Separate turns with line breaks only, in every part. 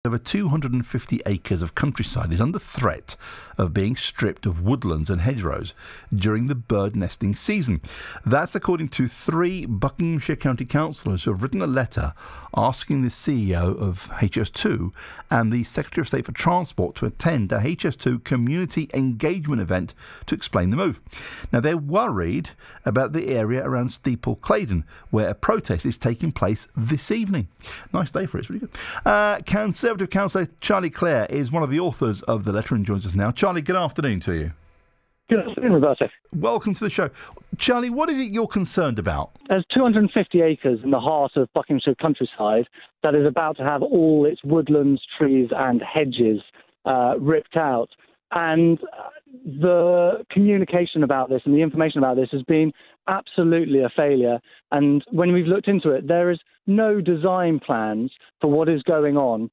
Over 250 acres of countryside is under threat of being stripped of woodlands and hedgerows during the bird nesting season. That's according to 3 Buckinghamshire County councillors who have written a letter asking the CEO of HS2 and the Secretary of State for Transport to attend a HS2 community engagement event to explain the move. Now, they're worried about the area around Steeple Claydon, where a protest is taking place this evening. Nice day for it, it's really good. Conservative Councillor Cllr is one of the authors of the letter and joins us now. Charlie, good afternoon to you.
Good afternoon, Roberto.
Welcome to the show. Charlie, what is it you're concerned about?
There's 250 acres in the heart of Buckinghamshire countryside that is about to have all its woodlands, trees and hedges ripped out. And the communication about this and the information about this has been absolutely a failure. And when we've looked into it, there is no design plans for what is going on.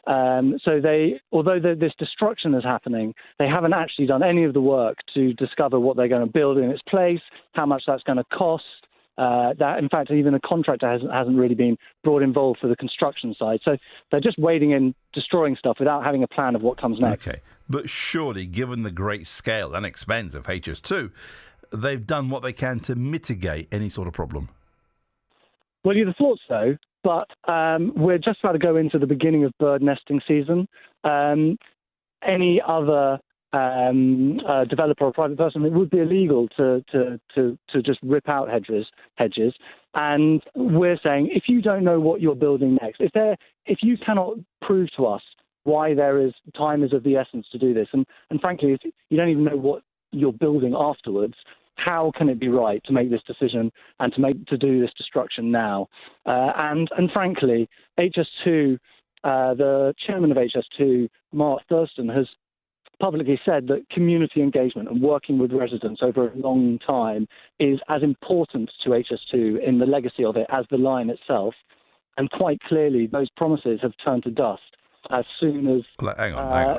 Although this destruction is happening, they haven't actually done any of the work to discover what they're going to build in its place, how much that's going to cost. That, in fact, even a contractor hasn't really been brought involved for the construction side. So they're just wading in, destroying stuff without having a plan of what comes next.
Okay, but surely, given the great scale and expense of HS2, they've done what they can to mitigate any sort of problem.
Well, you'd have thought so, but we're just about to go into the beginning of bird nesting season. Any other developer or private person, it would be illegal to just rip out hedges. And we're saying, if you don't know what you're building next, if you cannot prove to us why time is of the essence to do this, and frankly, if you don't even know what you're building afterwards, how can it be right to make this decision and to do this destruction now? And frankly, HS2, the chairman of HS2, Mark Thurston, has publicly said that community engagement and working with residents over a long time is as important to HS2 in the legacy of it as the line itself. And quite clearly, those promises have turned to dust as soon as
hang on,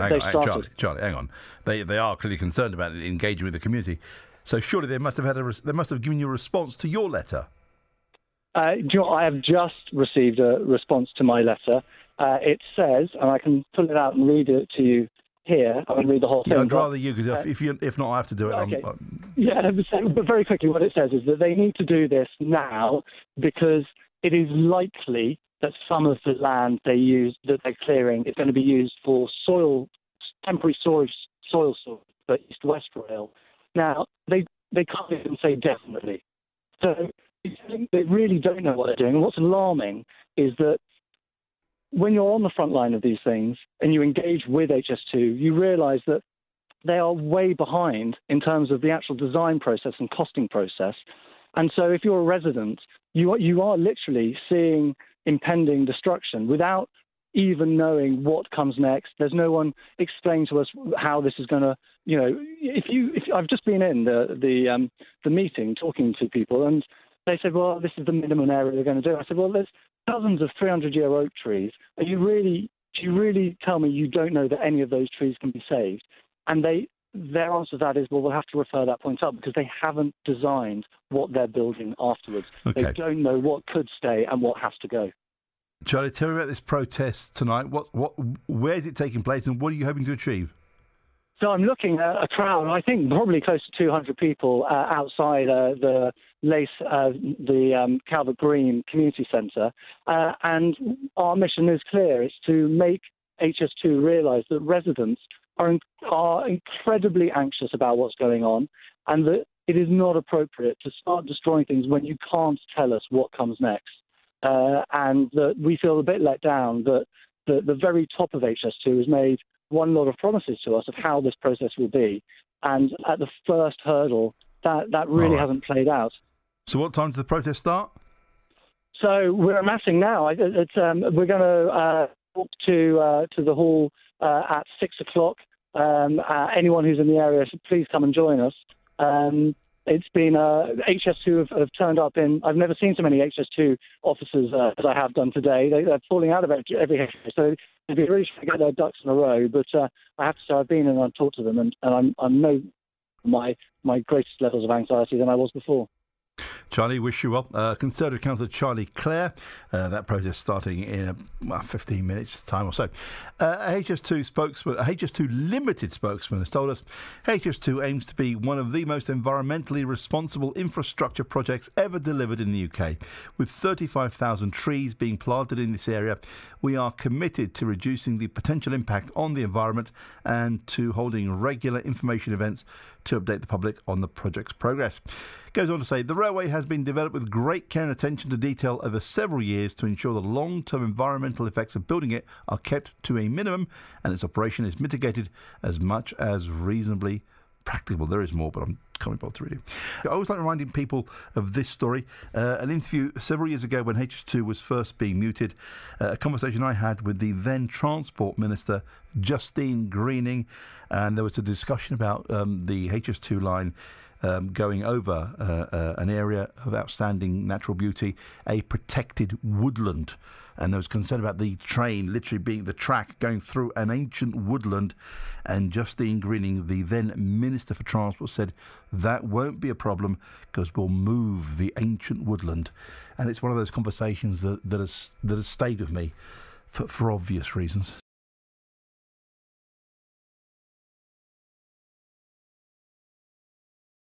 Charlie, hang on. They are clearly concerned about engaging with the community. So surely they must have given you a response to your letter.
Do you know, I have just received a response to my letter. It says, and I can pull it out and read it to you here. I can read the whole thing.
Yeah, I'd rather you, because if not, I have to do it.
Okay. But very quickly, what it says is that they need to do this now because it is likely that some of the land that they're clearing is going to be used for temporary soil storage for East-West Rail. Now, they can't even say definitely. So they really don't know what they're doing. And what's alarming is that when you're on the front line of these things and you engage with HS2, you realise that they are way behind in terms of the actual design process and costing process. And so if you're a resident, you are literally seeing impending destruction without even knowing what comes next. There's no one explaining to us how this is going to, if I've just been in the meeting talking to people, and they said, well, this is the minimum area they're going to do. I said, well, there's dozens of 300-year oak trees. Do you really tell me you don't know that any of those trees can be saved? And their answer to that is, well, we'll have to refer that point up because they haven't designed what they're building afterwards. Okay. They don't know what could stay and what has to go.
Charlie, tell me about this protest tonight. Where is it taking place, and what are you hoping to achieve?
So I'm looking at a crowd, I think probably close to 200 people outside the Calvert Green Community Centre. And our mission is clear. It's to make HS2 realise that residents are incredibly anxious about what's going on, and that it is not appropriate to start destroying things when you can't tell us what comes next. And that we feel a bit let down that the very top of HS2 has made one lot of promises to us of how this process will be. And at the first hurdle, that really hasn't played out.
So what time does the protest start?
So we're amassing now. We're going to walk to the hall at 6 o'clock. Anyone who's in the area, please come and join us. It's been HS2 have turned up in. I've never seen so many HS2 officers as I have done today. They're falling out of every area, so they'd be really trying to get their ducks in a row. But I have to say, I've been and I've talked to them, and I'm no my greatest levels of anxiety than I was before.
Charlie, wish you well. Conservative Councillor Charlie Clare, that process starting in 15 minutes' time or so. A HS2 Limited spokesman has told us HS2 aims to be one of the most environmentally responsible infrastructure projects ever delivered in the UK. With 35,000 trees being planted in this area, we are committed to reducing the potential impact on the environment and to holding regular information events to update the public on the project's progress. Goes on to say, the railway has been developed with great care and attention to detail over several years to ensure the long-term environmental effects of building it are kept to a minimum and its operation is mitigated as much as reasonably practicable. There is more, but I'm can't be bothered to read it. I always like reminding people of this story. An interview several years ago when HS2 was first being mooted, a conversation I had with the then Transport Minister, Justine Greening, and there was a discussion about the HS2 line going over an area of outstanding natural beauty, a protected woodland. And there was concern about the train literally being the track going through an ancient woodland. And Justine Greening, the then Minister for Transport, said that won't be a problem because we'll move the ancient woodland. And it's one of those conversations that has stayed with me for obvious reasons.